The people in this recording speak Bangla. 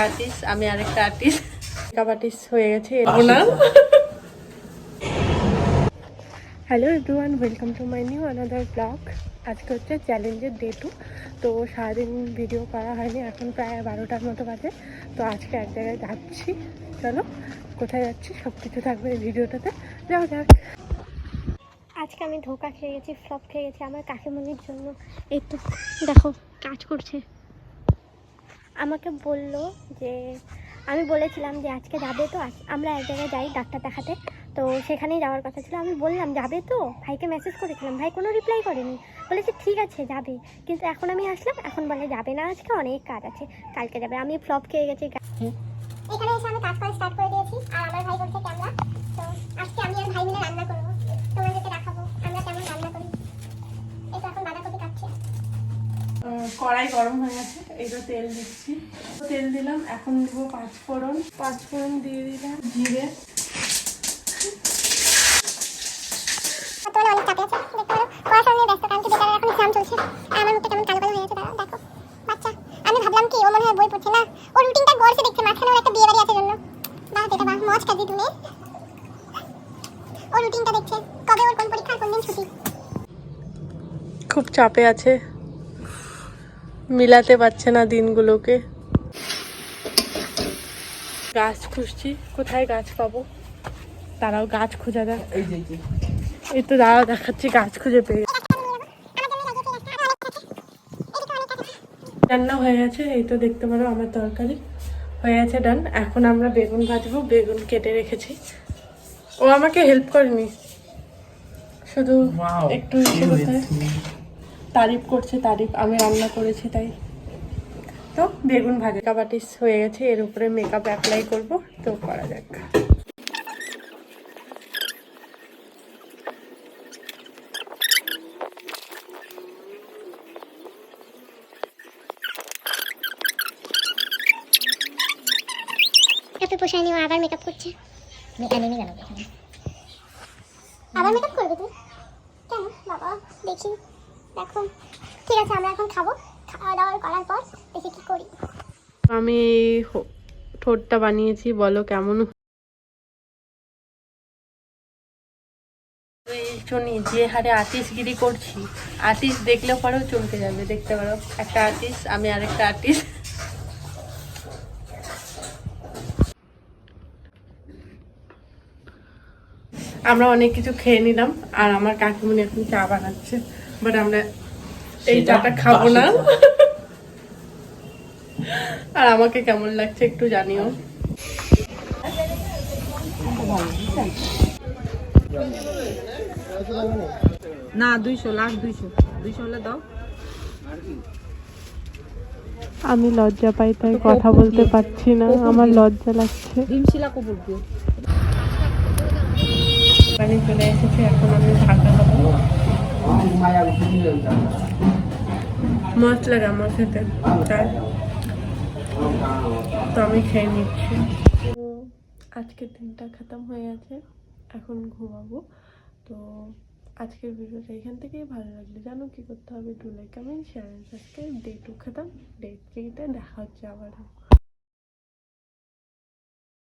আর্টিস্ট, আমি আরেকটা আর্টিস্ট, মেকআপ আর্টিস্ট হয়ে গেছে না। Hello everyone, welcome to my new another blog. আজকে হচ্ছে চ্যালেঞ্জের ডে 2। তো সারাদিন ভিডিও করা হয়নি, এখন প্রায় 12টার মতো বাজে। তো আজকে এক জায়গায় যাচ্ছি, চলো কোথায় যাচ্ছি সব কিছু থাকবে এই ভিডিওটাতে, যাও যাক। আজকে আমি ধোকা খেয়ে গেছি, ফ্লপ খেয়ে গেছি আমার কাকিমণির জন্য। এই তো দেখো কাজ করছে, আমাকে বলল যে আমি বলেছিলাম যে আজকে যাবে তো, আমরা এক জায়গায় যাই ডাক্তার দেখাতে, তো সেখানেই যাওয়ার কথা ছিল। আমি বললাম যাবে তো, ভাইকে মেসেজ করেছিলাম, ভাই কোনো রিপ্লাই করেনি, বলেছে ঠিক আছে যাবে। কিন্তু এখন আমি আসলাম, এখন বলে যাবে না, আজকে অনেক কাজ আছে, কালকে যাবে। আমি ফ্লপ খেয়ে গেছি। এখানে এসে আমি কাজ করা স্টার্ট করে দিয়েছি, আর আমার ভাই বলছে ক্যামেরা। তো আজকে আমি আর ভাই মিলে রান্না করবো, তোমাদেরকে দেখাবো আমরা কেমন রান্না করি। এই তো এখন বাঁধাকপি কাটছে। কড়াই গরম হয়ে গেছে, এইটা তেল দিচ্ছি, তেল দিলাম, এখন দিব পাঁচফোড়ন। পাঁচফোড়ন দিয়ে দিলাম জিরে। অনেক চাপে আছে, দেখতে পারো পড়াশোনা নিয়ে ব্যস্ত, কারণ কি বেকার এখন এক্সাম চলছে। আর আমার মুখটা কেমন কালো কালো হয়ে আছে, দাঁড়াও দেখো বাচ্চা। আমি ভাবলাম কি ও মনে হয় বই পড়ছে না, ও রুটিনটা গড়ছে দেখছে, মাঝখানে ওর একটা বিয়ে বাড়ি আছে জন্য। বাহ বেটা বাহ, মজ কাজি তুমি। ও রুটিনটা দেখছে, কবে ওর কোন পরীক্ষা কোন দিন ছুটি। খুব চাপে আছে, মিলাতে পারছে না দিনগুলোকে। গাছ খুঁজছি, কোথায় গাছ পাবো, তারাও গাছ খোঁজা যাক। এই তো দাঁড়াও দেখাচ্ছি, গাছ খুঁজে পেয়ে রান্না হয়ে গেছে। এই তো দেখতে পারো আমার তরকারি হয়ে গেছে, ডান। এখন আমরা বেগুন ভাজবো, বেগুন কেটে রেখেছি। ও আমাকে হেল্প করেনি, শুধু একটু ইচ্ছে করতে তারিফ করছে, তারিফ আমি রান্না করেছি তাই। তো বেগুন ভাজা, মেকআপ আর্টিস্ট হয়ে গেছে, এর উপরে মেকআপ অ্যাপ্লাই করবো, তো করা যাক। এত পোষায় নিও, আবার মেকআপ করছে। আমি জানো আবার মেকআপ করবে তুই কেন বাবা? দেখি দেখো, ঠিক আছে আমরা এখন খাবো, খাওয়া দাওয়া করার পর দেখি কি করি। আমি ঠোঁটটা বানিয়েছি, বলো কেমন। যে হারে আর্টিস্টগিরি করছি, আর্টিস্ট দেখলেও পরেও চমকে যাবে। দেখতে পারো একটা আর্টিস্ট, আমি আরেকটা আর্টিস্ট। আমরা অনেক কিছু খেয়ে নিলাম, আর আমার কাকিমুনি এখন চা বানাচ্ছে, বাট আমরা এই চাটা খাবো না। আর আমাকে কেমন লাগছে একটু জানিও। না 200 লাখ 200 হলে দাও। আমি লজ্জা পাই, তাই কথা বলতে পারছি না, আমার লজ্জা লাগছে। ডিমশিলা কপুর দিও। পানি চলে এসেছে, এখন আমি ঢাকা খাবো। মস্ত লাগে আমার খেতে, তাই তো আমি খেয়ে নিচ্ছি। তো আজকের দিনটা খতম হয়ে গেছে, এখন ঘুমাবো। তো আজকের ভিডিওটা এখান থেকেই, ভালো লাগলে জানো কি করতে হবে, do like, comment, share and subscribe. Day 2 খতম, ডে 3-তে দেখা হচ্ছে আবার।